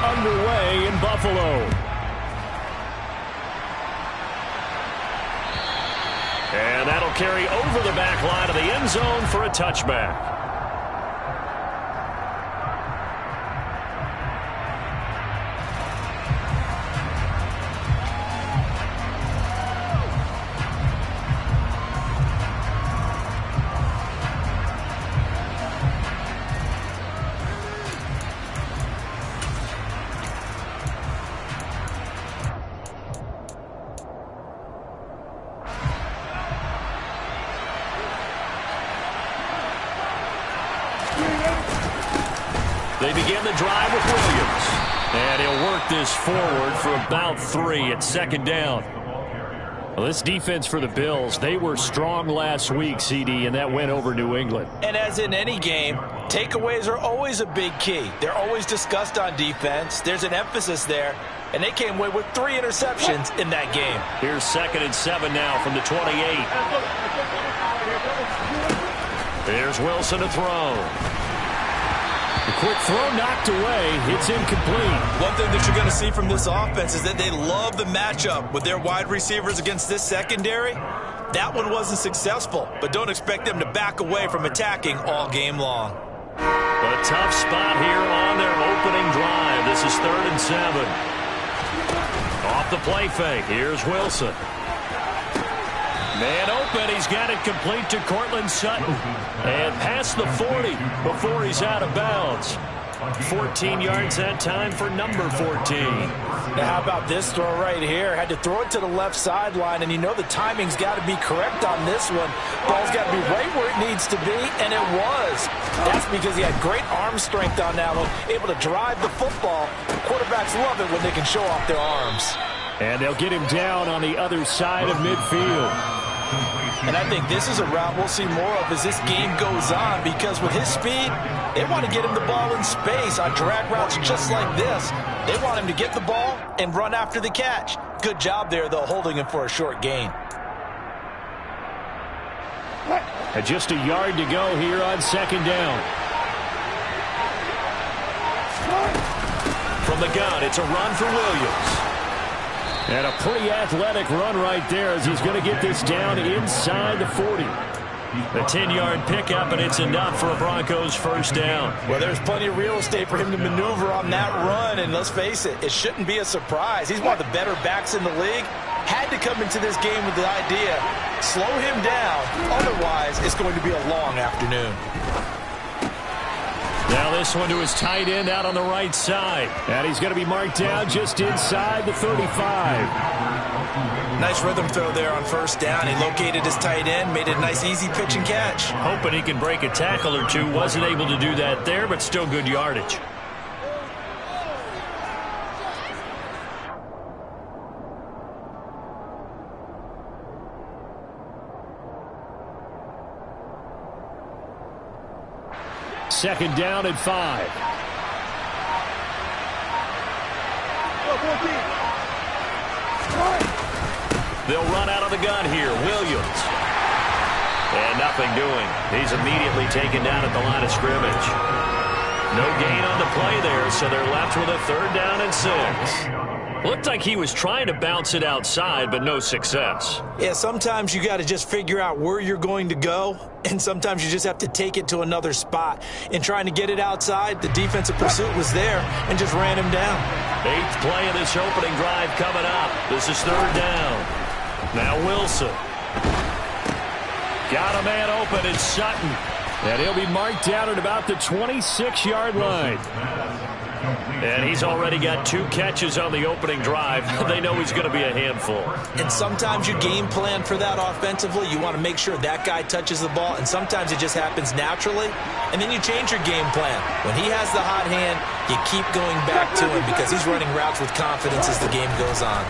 underway in Buffalo. And that'll carry over the back line of the end zone for a touchback. They begin the drive with Williams. And he'll work this forward for about 3 at second down. Well, this defense for the Bills, they were strong last week, CD, and that went over New England. And as in any game, takeaways are always a big key. They're always discussed on defense. There's an emphasis there. And they came away with 3 interceptions in that game. Here's 2nd and 7 now from the 28. There's Wilson to throw. The quick throw knocked away. It's incomplete. One thing that you're going to see from this offense is that they love the matchup with their wide receivers against this secondary. That one wasn't successful, but don't expect them to back away from attacking all game long. A tough spot here on their opening drive. This is 3rd and 7. Off the play fake. Here's Wilson. Man open. He's got it complete to Cortland Sutton. And past the 40 before he's out of bounds. 14 yards that time for number 14. Now how about this throw right here? Had to throw it to the left sideline, and you know the timing's got to be correct on this one. Ball's got to be right where it needs to be, and it was. That's because he had great arm strength on that one, able to drive the football. Quarterbacks love it when they can show off their arms. And they'll get him down on the other side of midfield. And I think this is a route we'll see more of as this game goes on, because with his speed, they want to get him the ball in space on drag routes just like this. They want him to get the ball and run after the catch. Good job there, though, holding him for a short gain. And just a yard to go here on 2nd down. From the gun, it's a run for Williams. And a pretty athletic run right there as he's going to get this down inside the 40. The 10-yard pickup, and it's enough for a Broncos first down. Well, there's plenty of real estate for him to maneuver on that run, and let's face it, it shouldn't be a surprise. He's one of the better backs in the league. Had to come into this game with the idea, slow him down, otherwise it's going to be a long afternoon. Now this one to his tight end out on the right side. And he's going to be marked down just inside the 35. Nice rhythm throw there on first down. He located his tight end, made it a nice easy pitch and catch. Hoping he can break a tackle or two. Wasn't able to do that there, but still good yardage. Second down and 5. They'll run out of the gun here. Williams. And nothing doing. He's immediately taken down at the line of scrimmage. No gain on the play there, so they're left with a 3rd down and 6. Looked like he was trying to bounce it outside, but no success. Yeah, sometimes you got to just figure out where you're going to go, and sometimes you just have to take it to another spot. In trying to get it outside, the defensive pursuit was there and just ran him down. 8th play of this opening drive coming up. This is 3rd down. Now Wilson. Got a man open, it's Sutton. And he'll be marked down at about the 26-yard line. And he's already got 2 catches on the opening drive. They know he's going to be a handful. And sometimes you game plan for that offensively. You want to make sure that guy touches the ball, and sometimes it just happens naturally. And then you change your game plan. When he has the hot hand, you keep going back to him because he's running routes with confidence as the game goes on.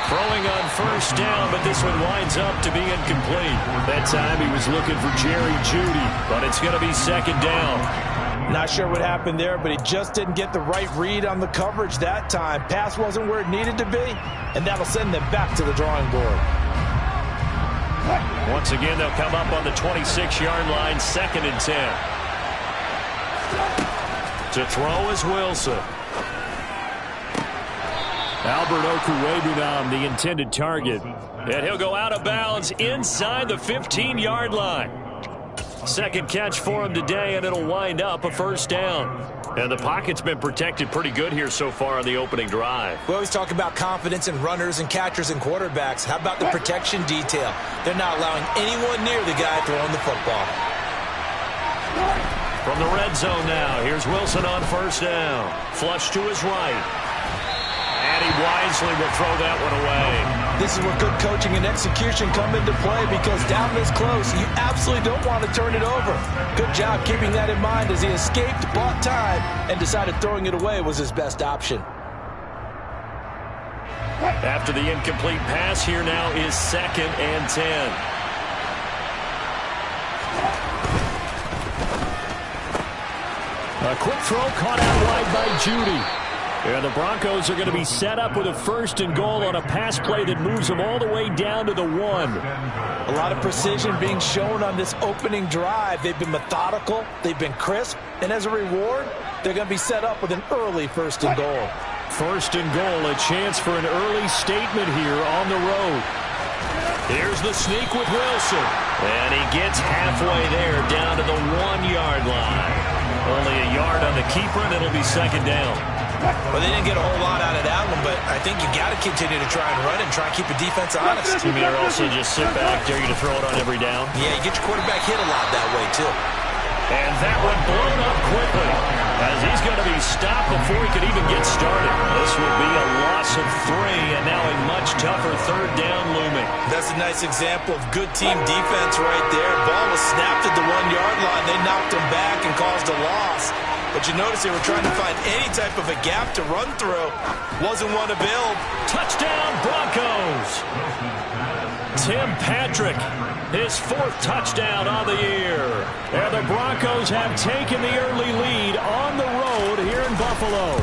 Throwing on first down, but this one winds up to be incomplete. That time he was looking for Jerry Jeudy, but it's going to be 2nd down. Not sure what happened there, but he just didn't get the right read on the coverage that time. Pass wasn't where it needed to be, and that'll send them back to the drawing board. Once again, they'll come up on the 26-yard line, 2nd and 10. To throw is Wilson. Albert Okwuegbunam, the intended target. And he'll go out of bounds inside the 15-yard line. Second catch for him today, and it'll wind up a first down. And the pocket's been protected pretty good here so far on the opening drive. We always talk about confidence in runners and catchers and quarterbacks. How about the protection detail? They're not allowing anyone near the guy throwing the football. From the red zone now, here's Wilson on first down. Flush to his right. And he wisely will throw that one away. This is where good coaching and execution come into play, because down this close, you absolutely don't want to turn it over. Good job keeping that in mind as he escaped, bought time, and decided throwing it away was his best option. After the incomplete pass, here now is 2nd and 10. A quick throw caught out wide by Judy. And the Broncos are going to be set up with a 1st and goal on a pass play that moves them all the way down to the 1. A lot of precision being shown on this opening drive. They've been methodical, they've been crisp, and as a reward, they're going to be set up with an early 1st and goal. 1st and goal, a chance for an early statement here on the road. Here's the sneak with Wilson. And he gets halfway there down to the 1-yard line. Only a yard on the keeper, and it'll be 2nd down. Well, they didn't get a whole lot out of that one, but I think you got to continue to try and run and try and keep the defense honest. You mean also just sit back, dare you to throw it on every down? Yeah, you get your quarterback hit a lot that way, too. And that one blown up quickly, as he's going to be stopped before he could even get started. This will be a loss of 3, and now a much tougher 3rd down looming. That's a nice example of good team defense right there. Ball was snapped at the 1-yard line. They knocked him back and caused a loss. But you notice they were trying to find any type of a gap to run through. Wasn't one available. Touchdown, Broncos! Tim Patrick, his 4th touchdown on the year. And the Broncos have taken the early lead on the road here in Buffalo.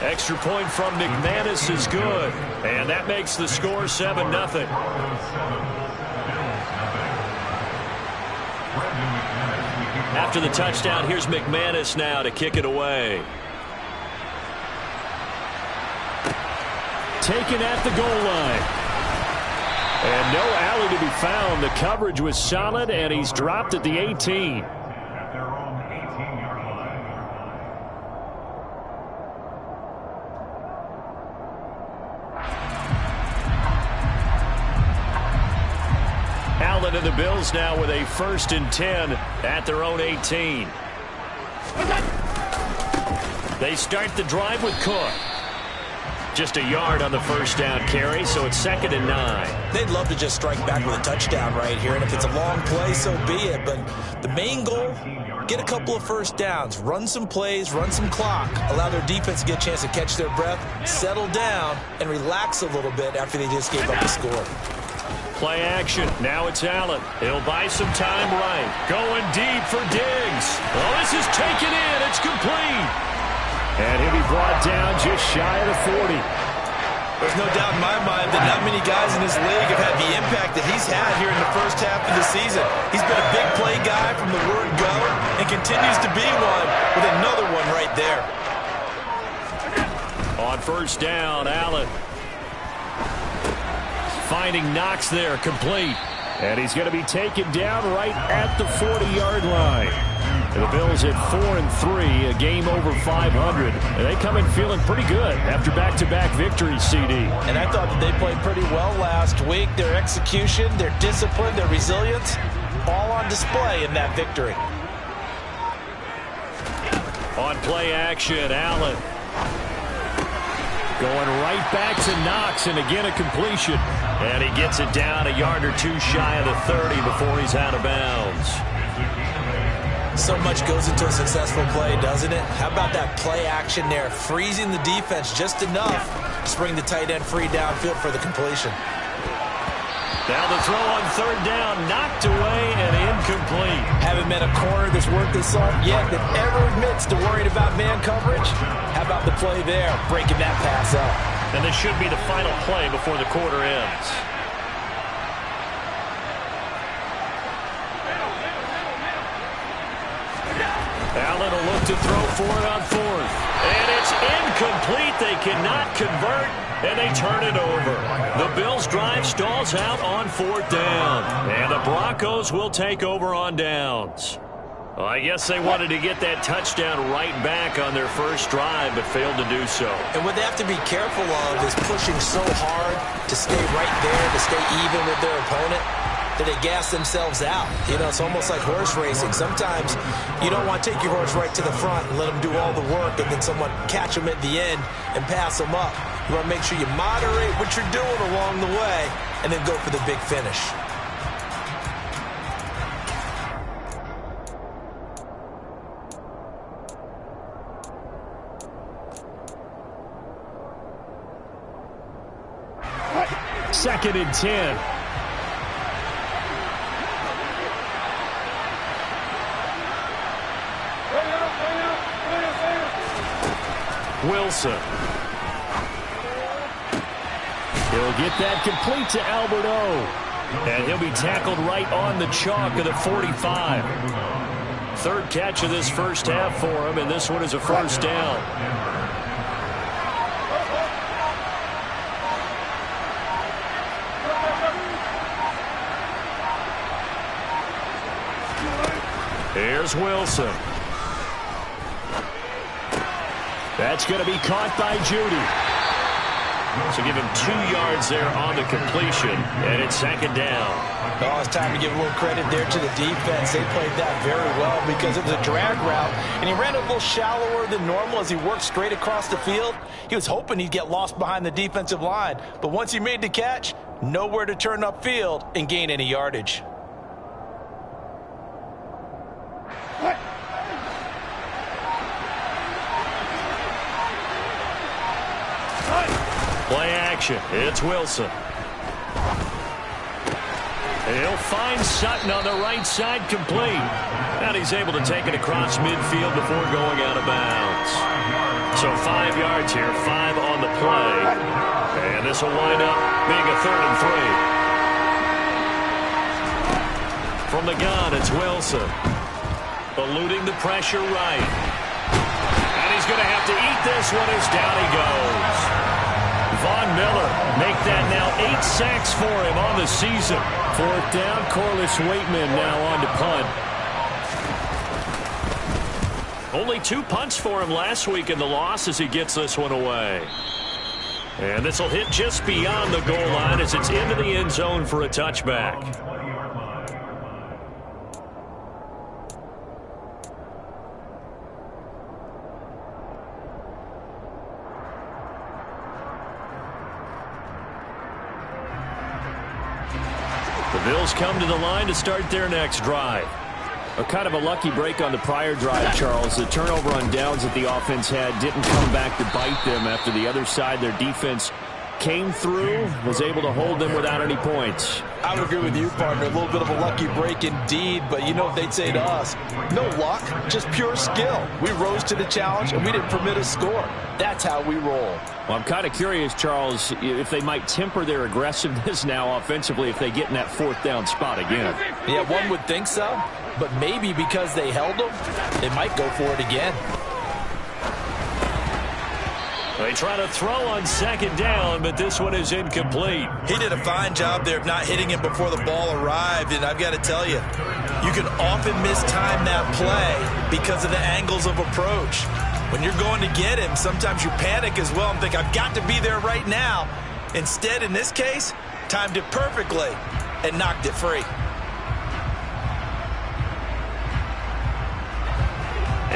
Extra point from McManus is good. And that makes the score 7-0. After the touchdown, here's McManus now to kick it away. Taken at the goal line. And no alley to be found. The coverage was solid, and he's dropped at the 18. Allen and the Bills now with a 1st and 10 at their own 18. They start the drive with Cook. Just a yard on the 1st down carry, so it's 2nd and 9. They'd love to just strike back with a touchdown right here, and if it's a long play, so be it. But the main goal, get a couple of 1st downs, run some plays, run some clock, allow their defense to get a chance to catch their breath, settle down, and relax a little bit after they just gave up the score. Play action. Now it's Allen. He'll buy some time right. Going deep for Diggs. Oh, this is taken in. It's complete. And he'll be brought down just shy of the 40. There's no doubt in my mind that not many guys in this league have had the impact that he's had here in the 1st half of the season. He's been a big play guy from the word go and continues to be one with another one right there. On 1st down, Allen. Finding Knox there, complete. And he's going to be taken down right at the 40-yard line. And the Bills at 4-3, a game over 500. And they come in feeling pretty good after back-to-back victories, CD. And I thought that they played pretty well last week. Their execution, their discipline, their resilience, all on display in that victory. On play action, Allen. Going right back to Knox, and again a completion. And he gets it down a yard or 2 shy of the 30 before he's out of bounds. So much goes into a successful play, doesn't it? How about that play action there, freezing the defense just enough to bring the tight end free downfield for the completion. Now the throw on 3rd down, knocked away and incomplete. Haven't met a corner that's worth the salt yet that ever admits to worrying about man coverage. How about the play there, breaking that pass up? And this should be the final play before the quarter ends. look to throw for it on fourth. And it's incomplete. They cannot convert, and they turn it over. The Bills' drive stalls out on fourth down. And the Broncos will take over on downs. Well, I guess they wanted to get that touchdown right back on their first drive, but failed to do so. And what they have to be careful of is pushing so hard to stay right there, to stay even with their opponent, that they gas themselves out. You know, it's almost like horse racing. Sometimes you don't want to take your horse right to the front and let them do all the work and then someone catch them at the end and pass them up. You want to make sure you moderate what you're doing along the way and then go for the big finish. Second and 10. Wilson. He'll get that complete to Albert O. And he'll be tackled right on the chalk of the 45. Third catch of this first half for him, and this one is a first down. Here's Wilson. That's going to be caught by Judy. So give him 2 yards there on the completion, and it's second down. Oh, it's time to give a little credit there to the defense. They played that very well because it was a drag route, and he ran a little shallower than normal as he worked straight across the field. He was hoping he'd get lost behind the defensive line, but once he made the catch, nowhere to turn upfield and gain any yardage. Play action. It's Wilson. He'll find Sutton on the right side, complete. And he's able to take it across midfield before going out of bounds. So 5 yards here, 5 on the play. And this will wind up being a 3rd and 3. From the gun, it's Wilson. Eluding the pressure right. And he's going to have to eat this one as down he goes. Von Miller make that now 8 sacks for him on the season. Fourth down, Corliss Waitman now on to punt. Only 2 punts for him last week in the loss as he gets this one away. And this will hit just beyond the goal line as it's into the end zone for a touchback. The Bills come to the line to start their next drive. A kind of a lucky break on the prior drive, Charles. The turnover on downs that the offense had didn't come back to bite them after the other side. Their defense came through, was able to hold them without any points. I would agree with you, partner. A little bit of a lucky break indeed, but you know what they'd say to us? No luck, just pure skill. We rose to the challenge, and we didn't permit a score. That's how we roll. Well, I'm kind of curious, Charles, if they might temper their aggressiveness now offensively if they get in that fourth down spot again. Yeah, one would think so, but maybe because they held them, they might go for it again. They try to throw on second down, but this one is incomplete. He did a fine job there of not hitting him before the ball arrived, and I've got to tell you, you can often mistime that play because of the angles of approach. When you're going to get him, sometimes you panic as well and think, I've got to be there right now. Instead, in this case, timed it perfectly and knocked it free.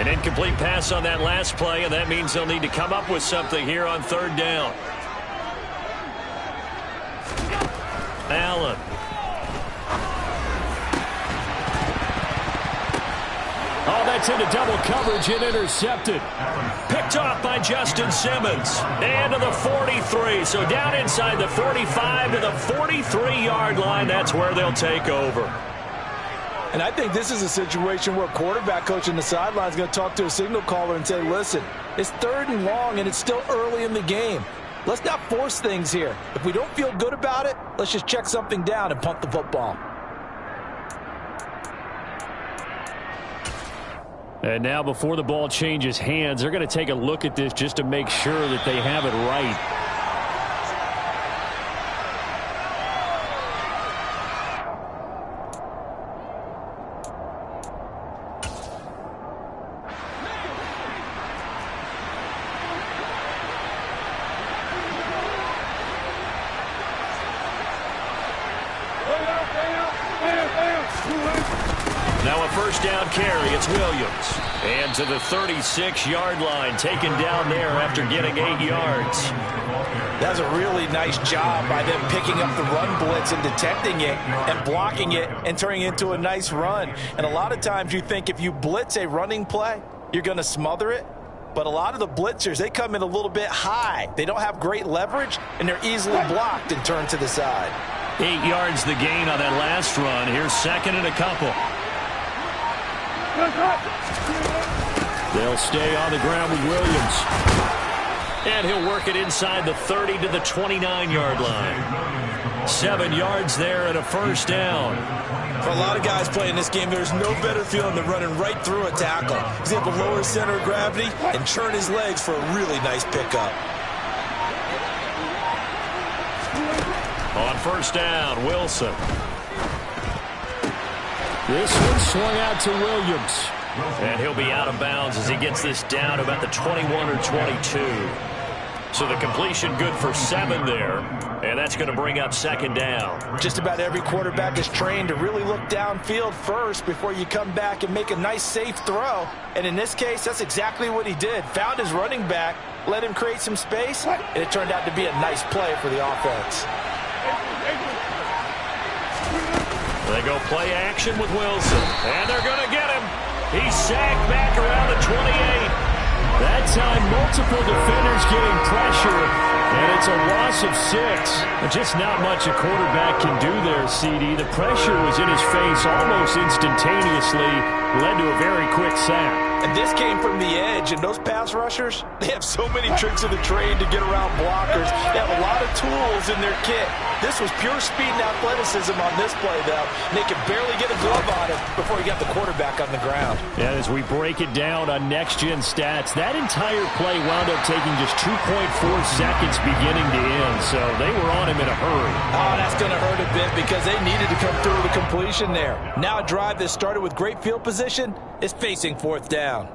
An incomplete pass on that last play, and that means they'll need to come up with something here on third down. Allen. Oh, that's into double coverage and intercepted. Picked off by Justin Simmons. And to the 43. So down inside the 45 to the 43-yard line. That's where they'll take over. And I think this is a situation where a quarterback coach on the sideline is going to talk to a signal caller and say, listen, it's 3rd and long and it's still early in the game. Let's not force things here. If we don't feel good about it, let's just check something down and punt the football. And now before the ball changes hands, they're going to take a look at this just to make sure that they have it right. Now a first down carry. It's Williams. And to the 36-yard line, taken down there after getting 8 yards. That's a really nice job by them picking up the run blitz and detecting it and blocking it and turning it into a nice run. And a lot of times you think if you blitz a running play, you're going to smother it. But a lot of the blitzers, they come in a little bit high. They don't have great leverage, and they're easily blocked and turned to the side. 8 yards the gain on that last run. Here's second and a couple. They'll stay on the ground with Williams. And he'll work it inside the 30 to the 29-yard line. 7 yards there and a first down. For a lot of guys playing this game, there's no better feeling than running right through a tackle. He's able to lower his center of gravity and churn his legs for a really nice pickup. On first down, Wilson. This one swung out to Williams. And he'll be out of bounds as he gets this down about the 21 or 22. So the completion good for 7 there. And that's going to bring up second down. Just about every quarterback is trained to really look downfield first before you come back and make a nice, safe throw. And in this case, that's exactly what he did. Found his running back, let him create some space, and it turned out to be a nice play for the offense. They go play action with Wilson. And they're going to get him. He's sacked back around the 28. That time, multiple defenders getting pressure, and it's a loss of 6. Just not much a quarterback can do there, CD. The pressure was in his face almost instantaneously, led to a very quick sack. And this came from the edge, and those pass rushers, they have so many tricks of the trade to get around blockers. They have a lot of tools in their kit. This was pure speed and athleticism on this play, though. And they could barely get a glove on it before he got the quarterback on the ground. Yeah, as we break it down on next-gen stats, that entire play wound up taking just 2.4 seconds beginning to end, so they were on him in a hurry. Oh, that's going to hurt a bit because they needed to come through with a completion there. Now a drive that started with great field position is facing fourth down.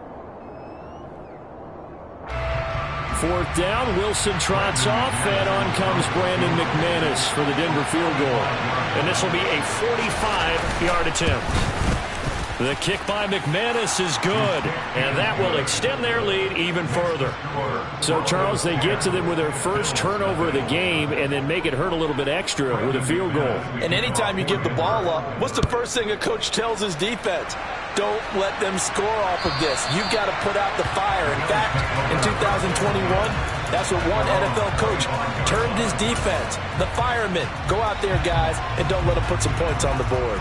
Fourth down, Wilson trots off, and on comes Brandon McManus for the Denver field goal. And this will be a 45-yard attempt. The kick by McManus is good, and that will extend their lead even further. So, Charles, they get to them with their first turnover of the game and then make it hurt a little bit extra with a field goal. And anytime you give the ball up, what's the first thing a coach tells his defense? Don't let them score off of this. You've got to put out the fire. In fact, in 2021, that's what one NFL coach termed his defense. The firemen. Go out there, guys, and don't let them put some points on the board.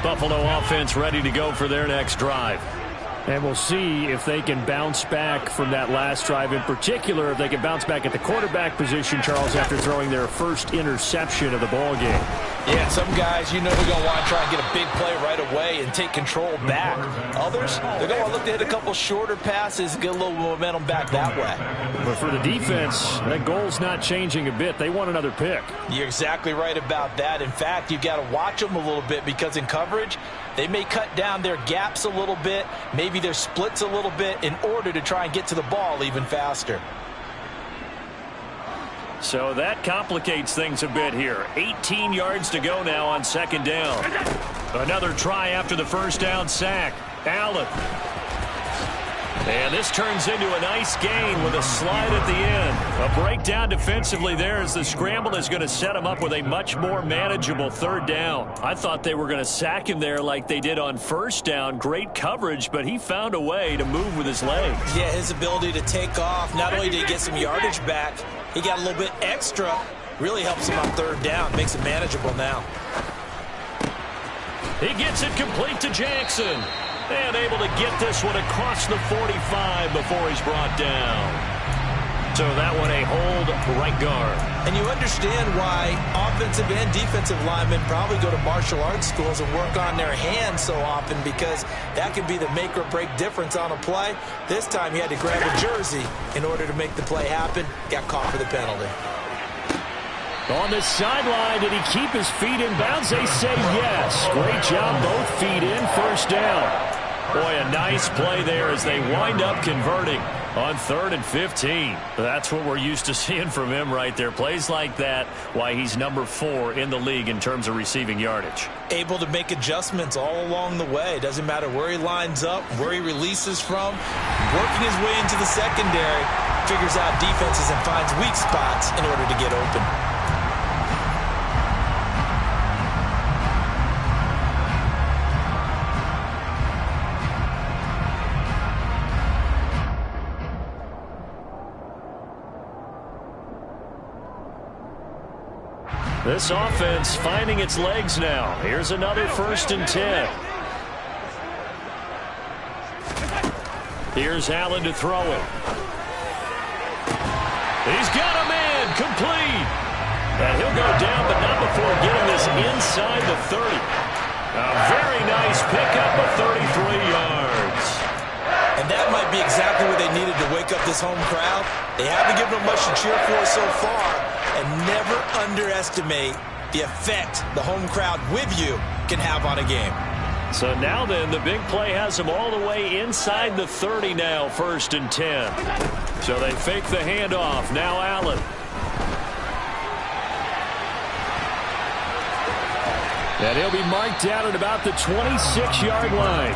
Buffalo offense ready to go for their next drive. And we'll see if they can bounce back from that last drive. In particular, if they can bounce back at the quarterback position, Charles, after throwing their first interception of the ball game. Yeah, some guys, you know, they're going to want to try and get a big play right away and take control back. Others, they're going to look to hit a couple shorter passes and get a little momentum back that way. But for the defense, that goal's not changing a bit. They want another pick. You're exactly right about that. In fact, you've got to watch them a little bit because in coverage, they may cut down their gaps a little bit, maybe their splits a little bit in order to try and get to the ball even faster. So that complicates things a bit here. 18 yards to go now on second down. Another try after the first down sack. Allen. And this turns into a nice gain with a slide at the end. A breakdown defensively there as the scramble is going to set him up with a much more manageable third down. I thought they were going to sack him there like they did on first down. Great coverage, but he found a way to move with his legs. Yeah, his ability to take off. Not only did he get some yardage back, he got a little bit extra. Really helps him on third down. Makes it manageable now. He gets it complete to Jackson. And able to get this one across the 45 before he's brought down. So that one a hold right guard. And you understand why offensive and defensive linemen probably go to martial arts schools and work on their hands so often, because that can be the make or break difference on a play. This time he had to grab a jersey in order to make the play happen. Got caught for the penalty. On the sideline, did he keep his feet in bounds? They say yes. Great job, both feet in, first down. Boy, a nice play there as they wind up converting on 3rd and 15. That's what we're used to seeing from him right there. Plays like that, why he's number 4 in the league in terms of receiving yardage. Able to make adjustments all along the way. Doesn't matter where he lines up, where he releases from. Working his way into the secondary, figures out defenses and finds weak spots in order to get open. This offense finding its legs now. Here's another 1st and 10. Here's Allen to throw it. He's got a man, complete. And he'll go down, but not before getting this inside the 30. A very nice pickup of 33 yards. And that might be exactly what they needed to wake up this home crowd. They haven't given them much to cheer for so far. And never underestimate the effect the home crowd with you can have on a game. So now then, the big play has them all the way inside the 30 now, 1st and 10. So they fake the handoff. Now Allen. And he'll be marked down at about the 26-yard line.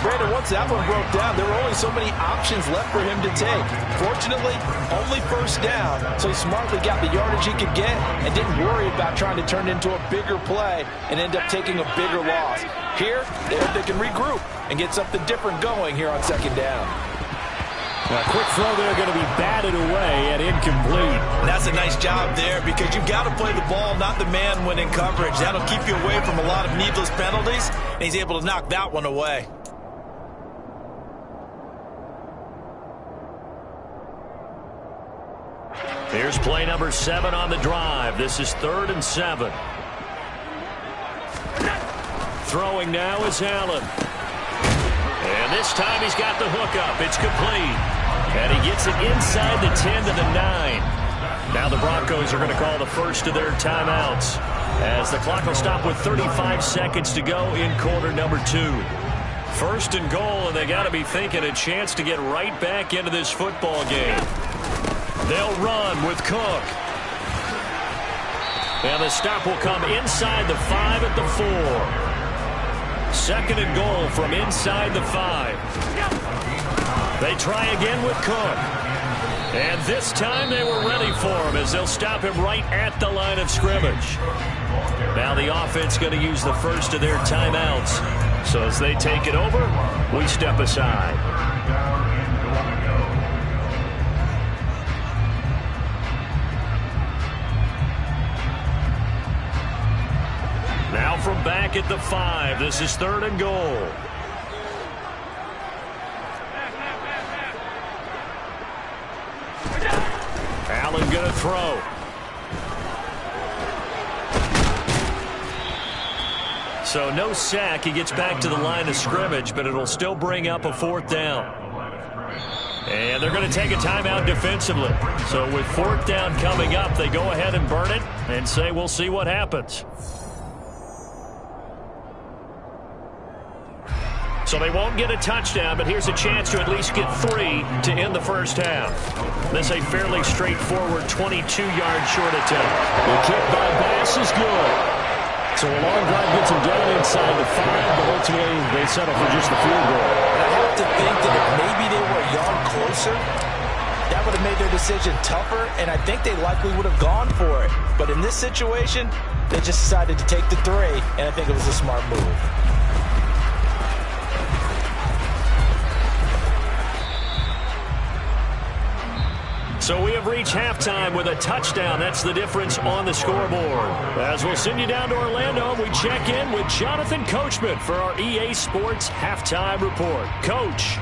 Brandon, once that one broke down, there were only so many options left for him to take. Fortunately, only 1st down, so he smartly got the yardage he could get and didn't worry about trying to turn it into a bigger play and end up taking a bigger loss. Here, they hope they can regroup and get something different going here on 2nd down. A quick throw there going to be batted away and incomplete. And that's a nice job there, because you've got to play the ball, not the man when in coverage. That'll keep you away from a lot of needless penalties, and he's able to knock that one away. Here's play number 7 on the drive. This is 3rd and 7. Throwing now is Allen. And this time he's got the hookup. It's complete. And he gets it inside the 10 to the 9. Now the Broncos are going to call the first of their timeouts, as the clock will stop with 35 seconds to go in quarter number 2. 1st and goal, and they got to be thinking a chance to get right back into this football game. They'll run with Cook. And the stop will come inside the 5 at the 4. 2nd and goal from inside the 5. They try again with Cook. And this time they were ready for him, as they'll stop him right at the line of scrimmage. Now the offense going to use the first of their timeouts. So as they take it over, we step aside. Now from back at the 5, this is 3rd and goal. Allen going to throw. So no sack. He gets back to the line of scrimmage, but it'll still bring up a 4th down. And they're going to take a timeout defensively. So with 4th down coming up, they go ahead and burn it and say we'll see what happens. So they won't get a touchdown, but here's a chance to at least get 3 to end the first half. This is a fairly straightforward 22-yard short attempt. The kick by Bass is good. So a long drive gets him down inside the 5, but ultimately they settle for just the field goal. I have to think that if maybe they were a yard closer, that would have made their decision tougher, and I think they likely would have gone for it. But in this situation, they just decided to take the 3, and I think it was a smart move. So we have reached halftime with a touchdown. That's the difference on the scoreboard. As we'll send you down to Orlando, we check in with Jonathan Coachman for our EA Sports Halftime Report. Coach.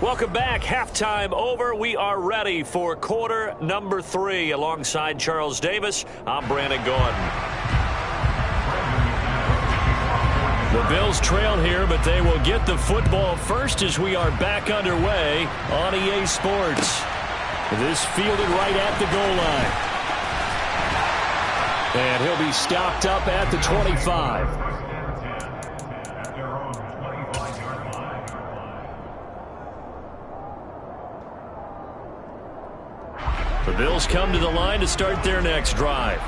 Welcome back. Halftime over. We are ready for quarter number 3. Alongside Charles Davis, I'm Brandon Gordon. The Bills trail here, but they will get the football first as we are back underway on EA Sports. This fielded right at the goal line. And he'll be stopped up at the 25. The Bills come to the line to start their next drive.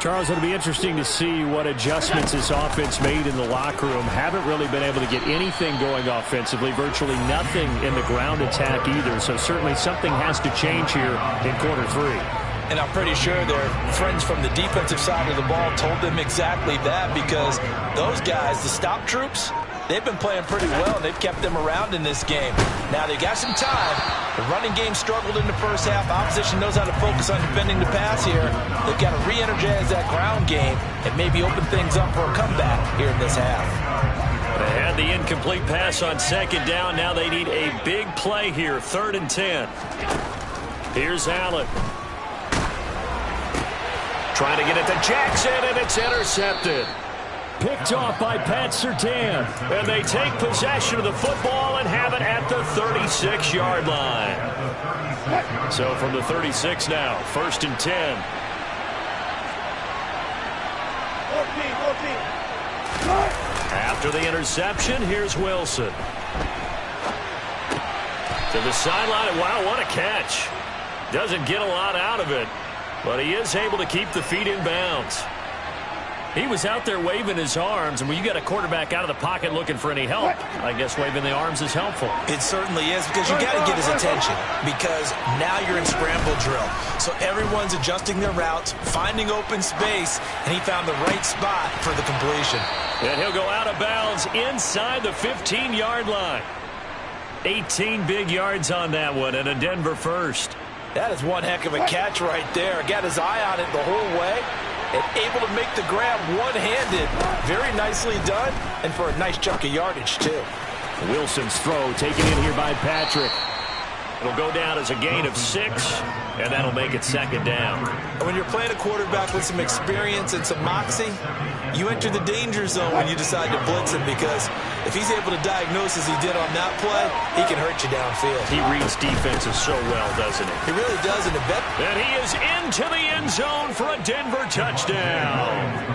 Charles, it'll be interesting to see what adjustments this offense made in the locker room. Haven't really been able to get anything going offensively, virtually nothing in the ground attack either. So certainly something has to change here in quarter 3. And I'm pretty sure their friends from the defensive side of the ball told them exactly that, because those guys, the stop troops, they've been playing pretty well, and they've kept them around in this game. Now they got some time. The running game struggled in the first half. Opposition knows how to focus on defending the pass here. They've got to re-energize that ground game and maybe open things up for a comeback here in this half. They had the incomplete pass on second down. Now they need a big play here, 3rd and 10. Here's Allen. Trying to get it to Jackson, and it's intercepted. Picked off by Pat Surtain. And they take possession of the football and have it at the 36-yard line. So from the 36 now, 1st and 10. After the interception, here's Wilson. To the sideline. Wow, what a catch. Doesn't get a lot out of it, but he is able to keep the feet in bounds. He was out there waving his arms, and when you got a quarterback out of the pocket looking for any help, I guess waving the arms is helpful. It certainly is, because you got to get his attention, because now you're in scramble drill. So everyone's adjusting their routes, finding open space, and he found the right spot for the completion. And he'll go out of bounds inside the 15-yard line. 18 big yards on that one, and a Denver first. That is one heck of a catch right there. Got his eye on it the whole way, and able to make the grab one-handed. Very nicely done, and for a nice chunk of yardage, too. Wilson's throw taken in here by Patrick. It'll go down as a gain of 6, and that'll make it 2nd down. When you're playing a quarterback with some experience and some moxie, you enter the danger zone when you decide to blitz him, because if he's able to diagnose as he did on that play, he can hurt you downfield. He reads defenses so well, doesn't he? He really does, and And he is into the end zone for a Denver touchdown.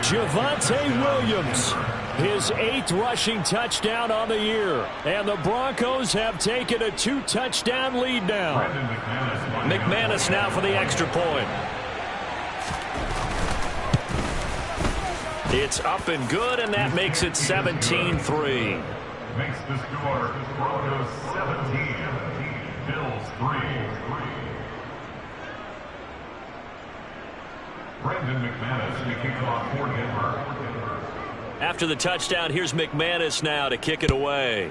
Javonte Williams, his 8th rushing touchdown on the year. And the Broncos have taken a 2-touchdown lead now. McManus now for the extra point. It's up and good, and that makes it 17-3. Makes the score Broncos 17, Bills 3. Brendan McManus to kick off for Denver. After the touchdown, here's McManus now to kick it away.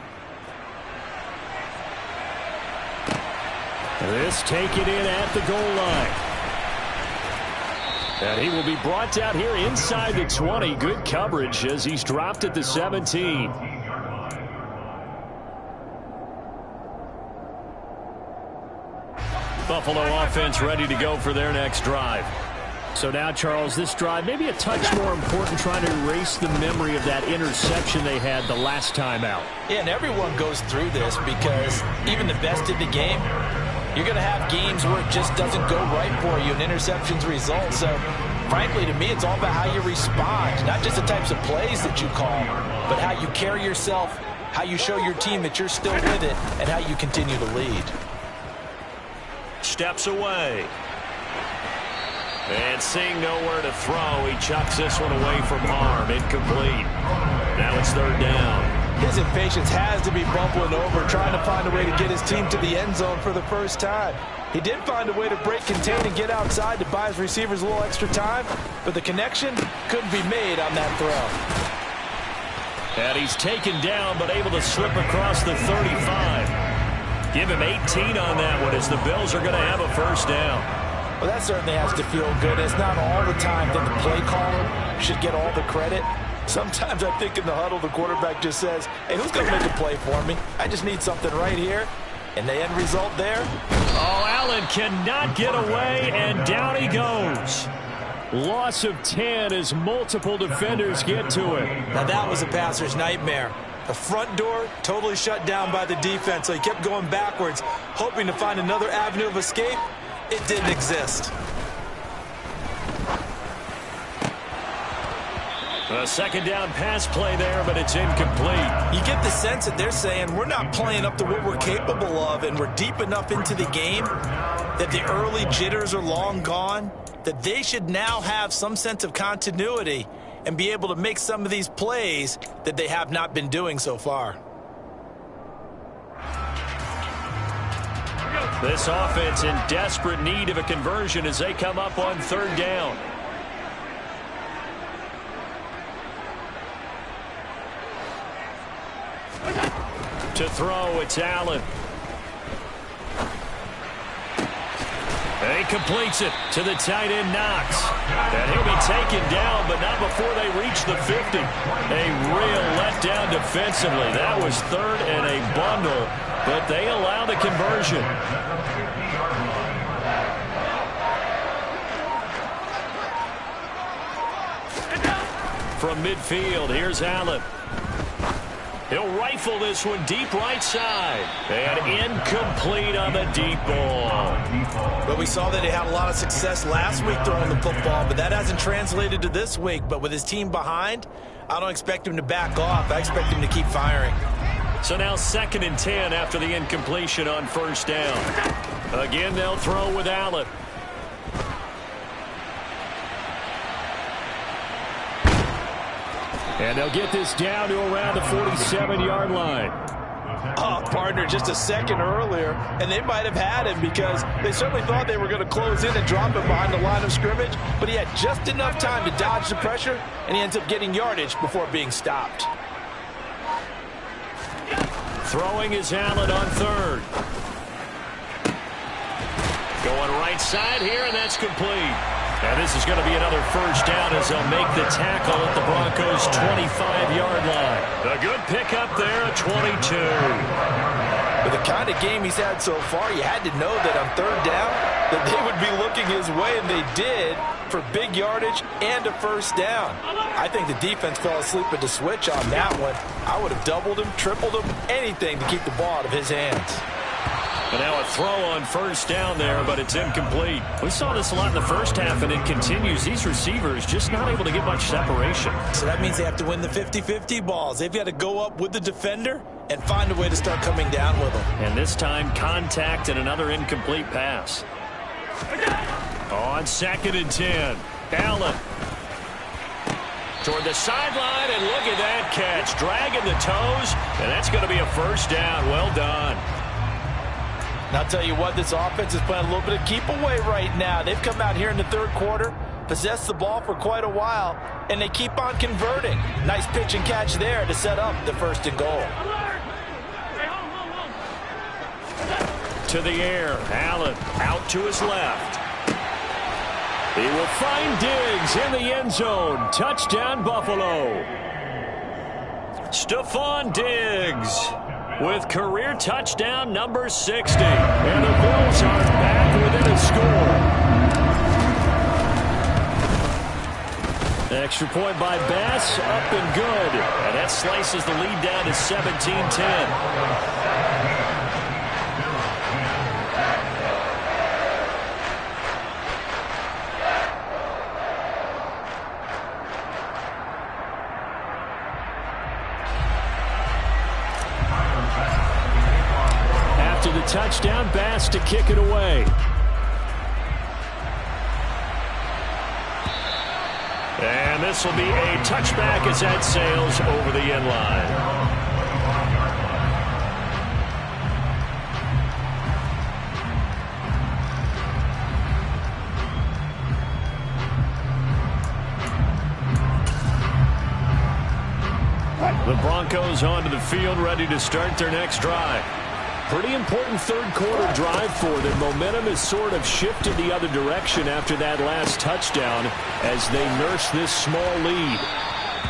This taken in at the goal line. And he will be brought down here inside the 20. Good coverage as he's dropped at the 17. Buffalo offense ready to go for their next drive. So now, Charles, this drive maybe a touch more important, trying to erase the memory of that interception they had the last time out. Yeah, and everyone goes through this, because even the best in the game, you're going to have games where it just doesn't go right for you and interceptions result. So, frankly, to me, it's all about how you respond, not just the types of plays that you call, but how you carry yourself, how you show your team that you're still with it, and how you continue to lead. Steps away. And seeing nowhere to throw, he chucks this one away from arm. Incomplete. Now it's 3rd down. His impatience has to be bubbling over, trying to find a way to get his team to the end zone for the first time. He did find a way to break contain and get outside to buy his receivers a little extra time, but the connection couldn't be made on that throw. And he's taken down, but able to slip across the 35. Give him 18 on that one, as the Bills are going to have a first down. Well, that certainly has to feel good. It's not all the time that the play caller should get all the credit. Sometimes I think in the huddle, the quarterback just says, hey, who's going to make a play for me? I just need something right here. And the end result there? Oh, Allen cannot get away, and down he goes. Loss of 10 as multiple defenders get to him. Now that was a passer's nightmare. The front door totally shut down by the defense, so he kept going backwards, hoping to find another avenue of escape. It didn't exist. A second down pass play there, but it's incomplete. You get the sense that they're saying we're not playing up to what we're capable of, and we're deep enough into the game that the early jitters are long gone, that they should now have some sense of continuity and be able to make some of these plays that they have not been doing so far. This offense in desperate need of a conversion as they come up on third down. To throw, it's Allen. He completes it to the tight end, Knox. And he'll be taken down, but not before they reach the 50. A real letdown defensively. That was third and a bundle, but they allow the conversion. From midfield, here's Allen. He'll rifle this one deep right side. And incomplete on the deep ball. Well, we saw that he had a lot of success last week throwing the football, but that hasn't translated to this week. But with his team behind, I don't expect him to back off. I expect him to keep firing. So now 2nd and 10 after the incompletion on first down. Again, they'll throw with Allen. And they'll get this down to around the 47-yard line. Oh, partner, just a second earlier, and they might have had him because they certainly thought they were going to close in and drop him behind the line of scrimmage, but he had just enough time to dodge the pressure, and he ends up getting yardage before being stopped. Throwing is Allen on third. Going right side here, and that's complete. And this is going to be another first down as they'll make the tackle at the Broncos' 25-yard line. A good pickup there at 22. With the kind of game he's had so far, you had to know that on third down that they would be looking his way, and they did, for big yardage and a first down. I think the defense fell asleep at the switch on that one. I would have doubled him, tripled him, anything to keep the ball out of his hands. And now a throw on first down there, but it's incomplete. We saw this a lot in the first half, and it continues. These receivers just not able to get much separation. So that means they have to win the 50-50 balls. They've got to go up with the defender and find a way to start coming down with them. And this time, contact and another incomplete pass. On 2nd and 10, Allen. Toward the sideline, and look at that catch. Dragging the toes, and that's going to be a first down. Well done. And I'll tell you what, this offense is playing a little bit of keep away right now. They've come out here in the third quarter, possessed the ball for quite a while, and they keep on converting. Nice pitch and catch there to set up the 1st and goal. To the air, Allen out to his left. He will find Diggs in the end zone. Touchdown, Buffalo. Stephon Diggs with career touchdown number 60. And the Bills are back within a score. Extra point by Bass, up and good. And that slices the lead down to 17-10. Touchdown, Bass to kick it away. And this will be a touchback as that sails over the end line. The Broncos onto the field, ready to start their next drive. Pretty important third quarter drive for them. Momentum has sort of shifted the other direction after that last touchdown as they nurse this small lead.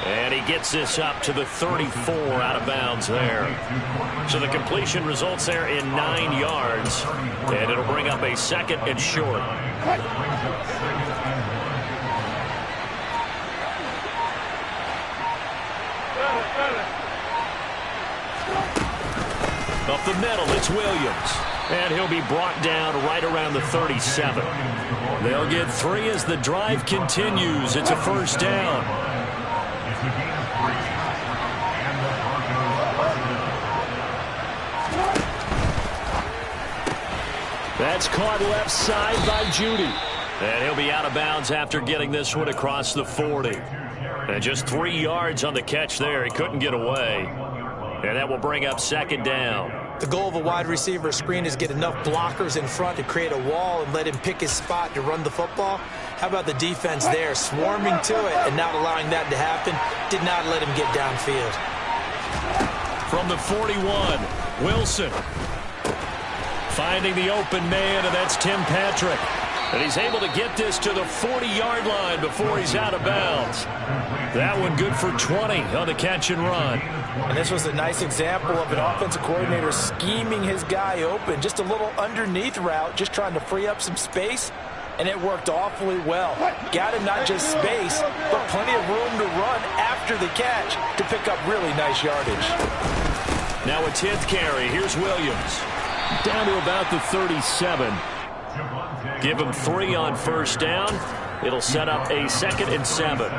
And he gets this up to the 34 out of bounds there. So the completion results there in 9 yards. And it'll bring up a 2nd and short. Up the middle, it's Williams. And he'll be brought down right around the 37. They'll get 3 as the drive continues. It's a 1st down. That's caught left side by Judy. And he'll be out of bounds after getting this one across the 40. And just 3 yards on the catch there. He couldn't get away. And that will bring up 2nd down. The goal of a wide receiver screen is get enough blockers in front to create a wall and let him pick his spot to run the football. How about the defense there, swarming to it and not allowing that to happen? Did not let him get downfield. From the 41, Wilson finding the open man, and that's Tim Patrick. And he's able to get this to the 40-yard line before he's out of bounds. That one good for 20 on the catch and run. And this was a nice example of an offensive coordinator scheming his guy open. Just a little underneath route, just trying to free up some space. And it worked awfully well. Got him not just space, but plenty of room to run after the catch to pick up really nice yardage. Now a 10th carry. Here's Williams. Down to about the 37. Give him 3 on 1st down. It'll set up a 2nd and 7.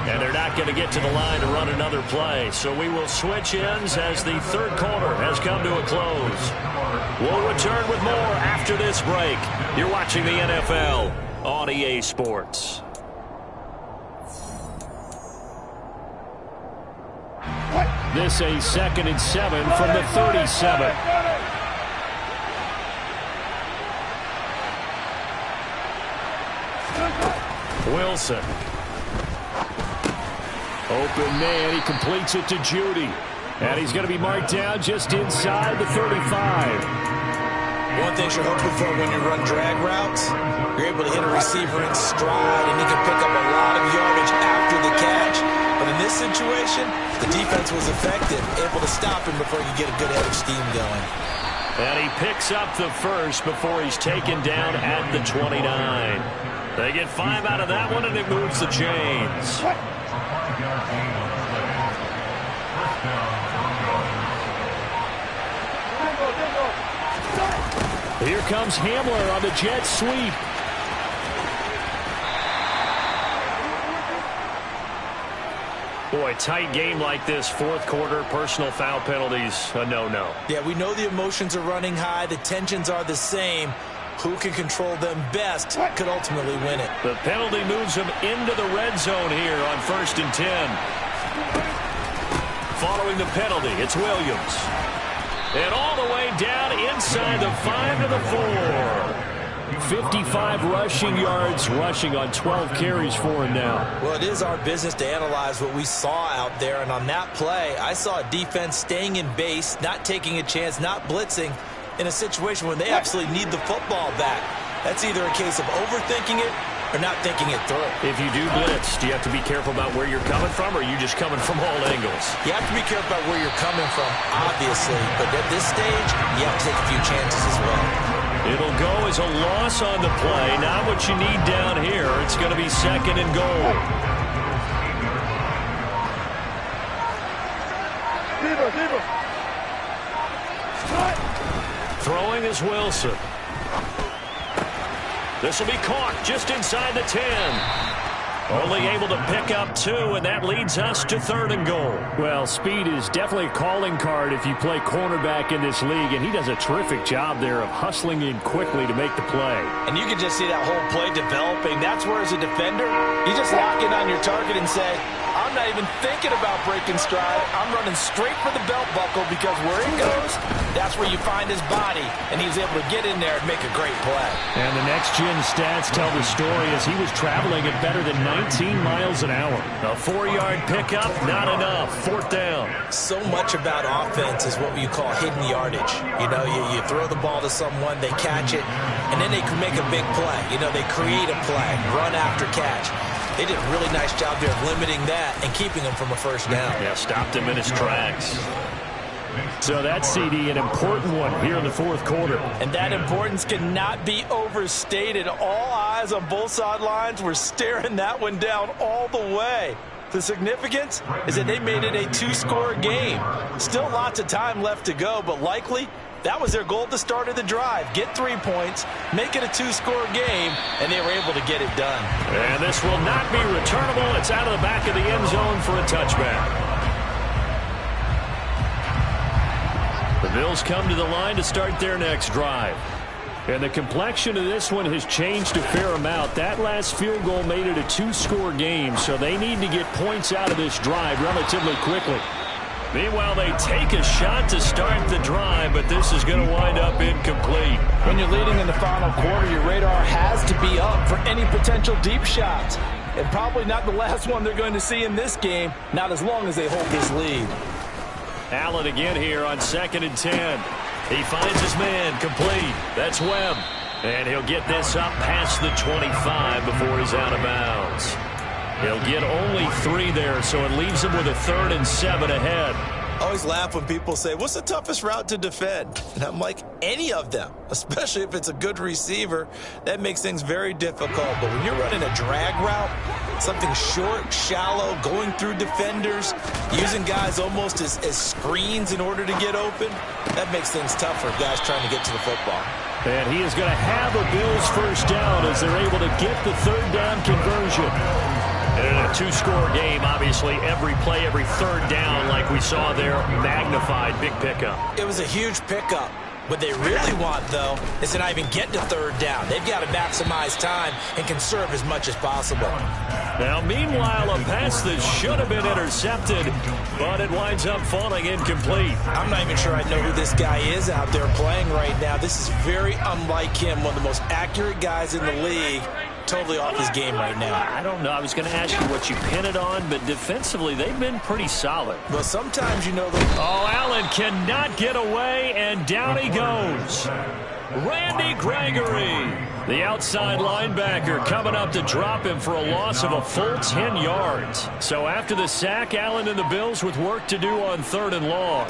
And they're not going to get to the line to run another play. So we will switch ends as the 3rd quarter has come to a close. We'll return with more after this break. You're watching the NFL on EA Sports. This a 2nd and 7 from the 37. Wilson. Open man, he completes it to Judy. And he's going to be marked down just inside the 35. One thing you're hoping for when you run drag routes, you're able to hit a receiver in stride, and he can pick up a lot of yardage after the catch. But in this situation, the defense was effective, able to stop him before you get a good head of steam going. And he picks up the 1st before he's taken down at the 29. They get 5 out of that one, and it moves the chains. Here comes Hamler on the jet sweep. Boy, tight game like this, 4th quarter, personal foul penalties, a no-no. Yeah, we know the emotions are running high. The tensions are the same. Who can control them best could ultimately win it. The penalty moves him into the red zone here on 1st and 10. Following the penalty, it's Williams. And all the way down inside the 5 to the 4. 55 rushing yards, rushing on 12 carries for him now. Well, it is our business to analyze what we saw out there. And on that play, I saw a defense staying in base, not taking a chance, not blitzing, in a situation where they absolutely need the football back. That's either a case of overthinking it or not thinking it through. If you do blitz, do you have to be careful about where you're coming from, or are you just coming from all angles? You have to be careful about where you're coming from, obviously. But at this stage, you have to take a few chances as well. It'll go as a loss on the play. Not what you need down here. It's going to be 2nd and goal. Throwing is Wilson. This will be caught just inside the 10. Only able to pick up 2, and that leads us to 3rd and goal. Well, speed is definitely a calling card if you play cornerback in this league, and he does a terrific job there of hustling in quickly to make the play. And you can just see that whole play developing. That's where, as a defender, you just lock in on your target and say, I'm not even thinking about breaking stride. I'm running straight for the belt buckle because where he goes, that's where you find his body. And he was able to get in there and make a great play. And the next-gen stats tell the story as he was traveling at better than 19 miles an hour. A 4-yard pickup, not enough. 4th down. So much about offense is what you call hidden yardage. You know, you throw the ball to someone, they catch it, and then they can make a big play. You know, they create a play, run after catch. They did a really nice job there of limiting that and keeping him from a first down. Yeah, stopped him in his tracks. So that CD, an important one here in the 4th quarter. And that importance cannot be overstated. All eyes on both sidelines were staring that one down all the way. The significance is that they made it a 2-score game. Still lots of time left to go, but likely that was their goal at the start of the drive. Get 3 points, make it a 2-score game, and they were able to get it done. And this will not be returnable. It's out of the back of the end zone for a touchback. The Bills come to the line to start their next drive. And the complexion of this one has changed a fair amount. That last field goal made it a 2-score game, so they need to get points out of this drive relatively quickly. Meanwhile, they take a shot to start the drive, but this is going to wind up incomplete. When you're leading in the final quarter, your radar has to be up for any potential deep shots. And probably not the last one they're going to see in this game, not as long as they hold this lead. Allen again here on 2nd and 10. He finds his man complete. That's Webb. And he'll get this up past the 25 before he's out of bounds. He'll get only 3 there, so it leaves him with a 3rd and 7 ahead. I always laugh when people say, what's the toughest route to defend? And I'm like, any of them, especially if it's a good receiver. That makes things very difficult. But when you're running a drag route, something short, shallow, going through defenders, using guys almost as screens in order to get open, that makes things tough for guys trying to get to the football. And he is going to have a Bills first down as they're able to get the 3rd down conversion. And in a 2-score game, obviously, every play, every 3rd down, like we saw there, magnified. Big pickup. It was a huge pickup. What they really want, though, is to not even get to 3rd down. They've got to maximize time and conserve as much as possible. Now, meanwhile, a pass that should have been intercepted, but it winds up falling incomplete. I'm not even sure I know who this guy is out there playing right now. This is very unlike him, one of the most accurate guys in the league. Totally off his game right now. I don't know. I was going to ask you what you pin it on, but defensively, they've been pretty solid. Well, sometimes, you know, Oh, Allen cannot get away, and down he goes. Randy Gregory, the outside linebacker, coming up to drop him for a loss of a full 10 yards. So after the sack, Allen and the Bills with work to do on 3rd and long.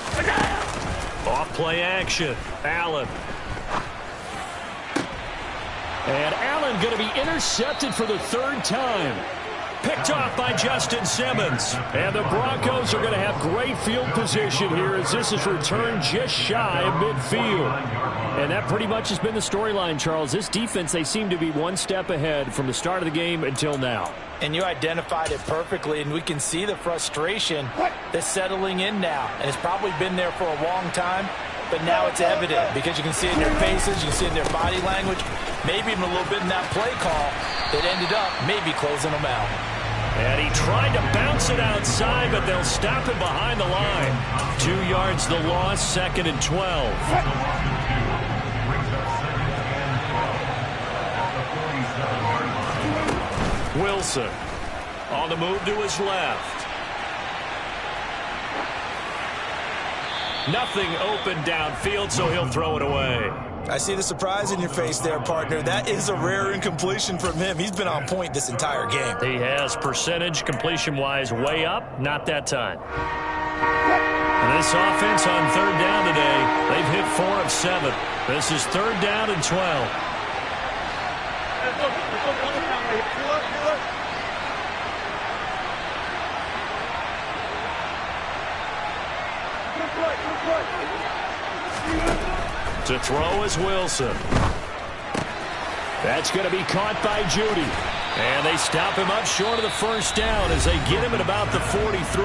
Off-play action. Allen. And Allen going to be intercepted for the 3rd time. Picked off by Justin Simmons. And the Broncos are going to have great field position here as this is returned just shy of midfield. And that pretty much has been the storyline, Charles. This defense, they seem to be one step ahead from the start of the game until now. And you identified it perfectly, and we can see the frustration that's settling in now. And it's probably been there for a long time, but now it's evident because you can see it in their faces, you can see it in their body language, maybe even a little bit in that play call that ended up maybe closing them out. And he tried to bounce it outside, but they'll stop him behind the line. 2 yards the loss, 2nd and 12. Wilson on the move to his left. Nothing open downfield, so he'll throw it away. I see the surprise in your face there, partner. That is a rare incompletion from him. He's been on point this entire game. He has percentage completion-wise way up, not that time. And this offense on 3rd down today, they've hit 4 of 7. This is 3rd down and 12. To throw is Wilson. That's going to be caught by Judy. And they stop him up short of the first down as they get him at about the 43.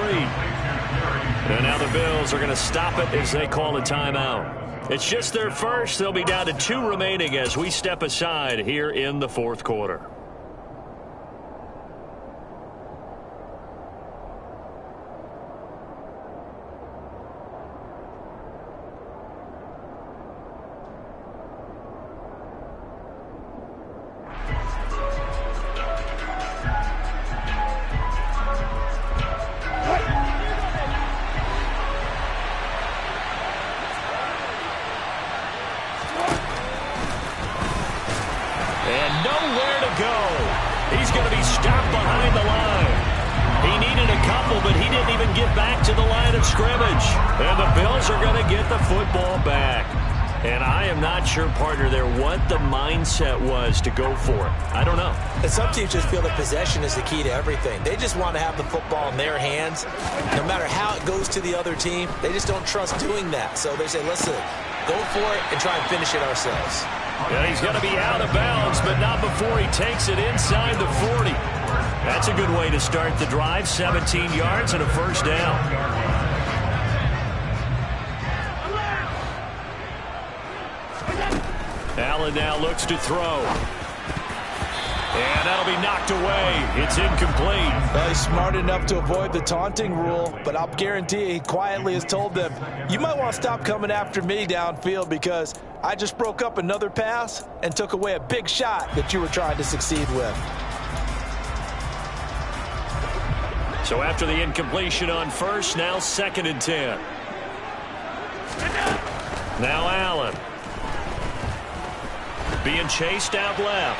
And now the Bills are going to stop it as they call a timeout. It's just their first. They'll be down to 2 remaining as we step aside here in the 4th quarter. fumble, but he didn't even get back to the line of scrimmage. And the Bills are going to get the football back. And I am not sure, partner, there what the mindset was to go for it. I don't know. And some teams just feel that possession is the key to everything. They just want to have the football in their hands. No matter how it goes to the other team, they just don't trust doing that. So they say, listen, go for it and try and finish it ourselves. Yeah, he's going to be out of bounds, but not before he takes it inside the 40. That's a good way to start the drive. 17 yards and a first down. Allen now looks to throw. And that'll be knocked away. It's incomplete. Well, he's smart enough to avoid the taunting rule, but I'll guarantee you he quietly has told them, you might want to stop coming after me downfield because I just broke up another pass and took away a big shot that you were trying to succeed with. So after the incompletion on first, now 2nd and 10. Now Allen. Being chased out left.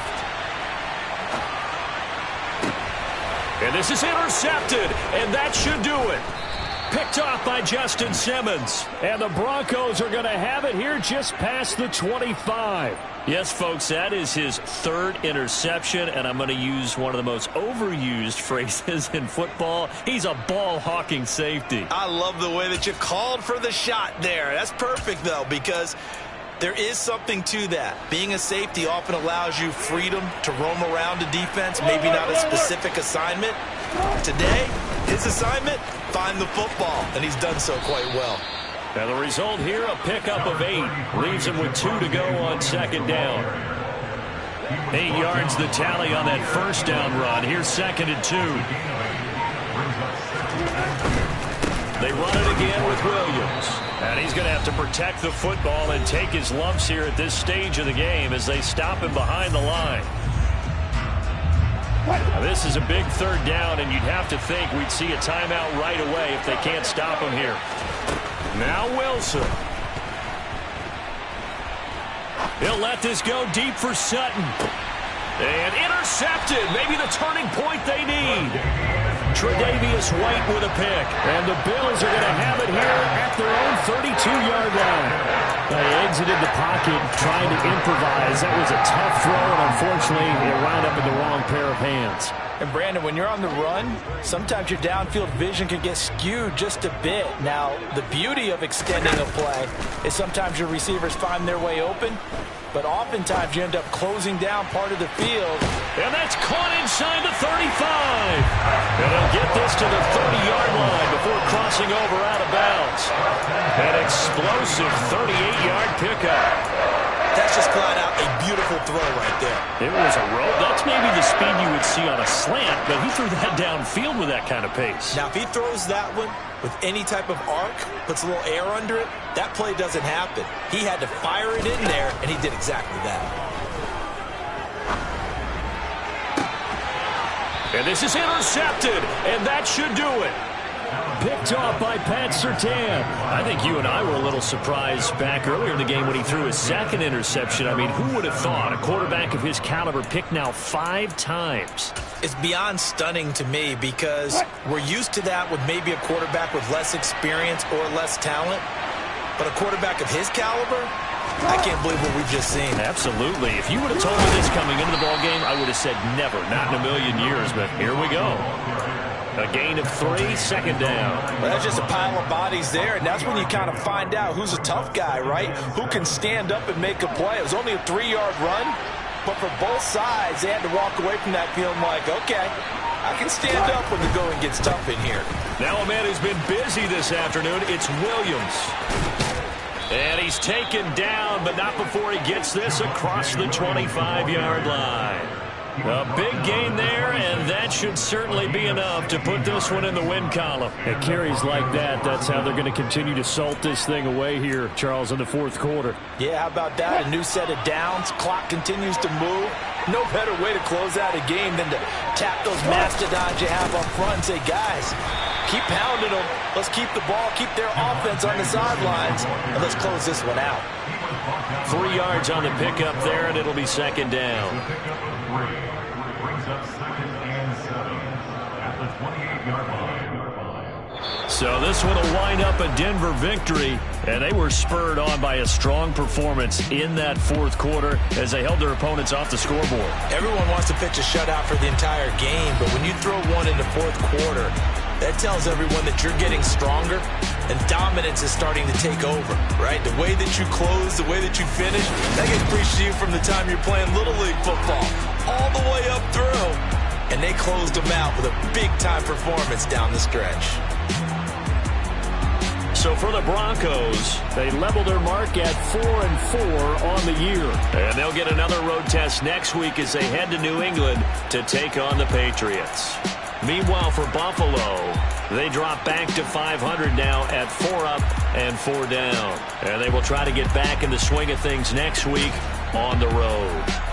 And this is intercepted, and that should do it. Picked off by Justin Simmons. And the Broncos are going to have it here just past the 25. Yes, folks, that is his 3rd interception, and I'm going to use one of the most overused phrases in football. He's a ball-hawking safety. I love the way that you called for the shot there. That's perfect, though, because there is something to that. Being a safety often allows you freedom to roam around a defense, maybe not a specific assignment. Today, his assignment, find the football, and he's done so quite well. And the result here, a pickup of 8. Leaves him with 2 to go on 2nd down. 8 yards the tally on that first down run. Here's 2nd and 2. They run it again with Williams. And he's going to have to protect the football and take his lumps here at this stage of the game as they stop him behind the line. Now, this is a big 3rd down, and you'd have to think we'd see a timeout right away if they can't stop him here. Now Wilson. He'll let this go deep for Sutton. And intercepted. Maybe the turning point they need. Tre'Davious White with a pick. And the Bills are going to have it here at their own 32-yard line. They exited the pocket trying to improvise. That was a tough throw, and unfortunately, it wound up in the wrong pair of hands. And, Brandon, when you're on the run, sometimes your downfield vision can get skewed just a bit. Now, the beauty of extending a play is sometimes your receivers find their way open, but oftentimes you end up closing down part of the field. And that's caught inside the 35. And he'll get this to the 30-yard line before crossing over out of bounds. An explosive 38-yard pickup. That's just flat out a beautiful throw right there. It was a rope. That's maybe the speed you would see on a slant, but he threw that downfield with that kind of pace. Now, if he throws that one with any type of arc, puts a little air under it, that play doesn't happen. He had to fire it in there, and he did exactly that. And this is intercepted, and that should do it. Picked off by Pat Surtain. I think you and I were a little surprised back earlier in the game when he threw his 2nd interception. I mean, who would have thought a quarterback of his caliber picked now 5 times? It's beyond stunning to me because we're used to that with maybe a quarterback with less experience or less talent. But a quarterback of his caliber, I can't believe what we've just seen. Absolutely. If you would have told me this coming into the ballgame, I would have said never, not in a million years. But here we go. A gain of 3, 2nd down. Well, that's just a pile of bodies there, and that's when you kind of find out who's a tough guy, right? Who can stand up and make a play. It was only a 3-yard run, but for both sides, they had to walk away from that feeling like, okay, I can stand up when the going gets tough in here. Now a man who's been busy this afternoon, it's Williams. And he's taken down, but not before he gets this across the 25-yard line. A big gain there, and that should certainly be enough to put this one in the win column. At carries like that, that's how they're going to continue to salt this thing away here, Charles, in the 4th quarter. Yeah, how about that? A new set of downs. Clock continues to move. No better way to close out a game than to tap those mastodons you have up front and say, guys, keep pounding them. Let's keep the ball, keep their offense on the sidelines, and let's close this one out. 3 yards on the pickup there, and it'll be 2nd down. Brings up 2nd and 7 at the 28-yard line. So this one will wind up a Denver victory, and they were spurred on by a strong performance in that fourth quarter as they held their opponents off the scoreboard. Everyone wants to pitch a shutout for the entire game, but when you throw one in the fourth quarter, that tells everyone that you're getting stronger and dominance is starting to take over, right? The way that you close, the way that you finish, that can preach to you from the time you're playing Little League football all the way up through. And they closed them out with a big-time performance down the stretch. So for the Broncos, They level their mark at 4-4 on the year. and they'll get another road test next week as they head to New England to take on the Patriots. Meanwhile, for Buffalo, they drop back to 500 now at 4 up and 4 down. And they will try to get back in the swing of things next week on the road.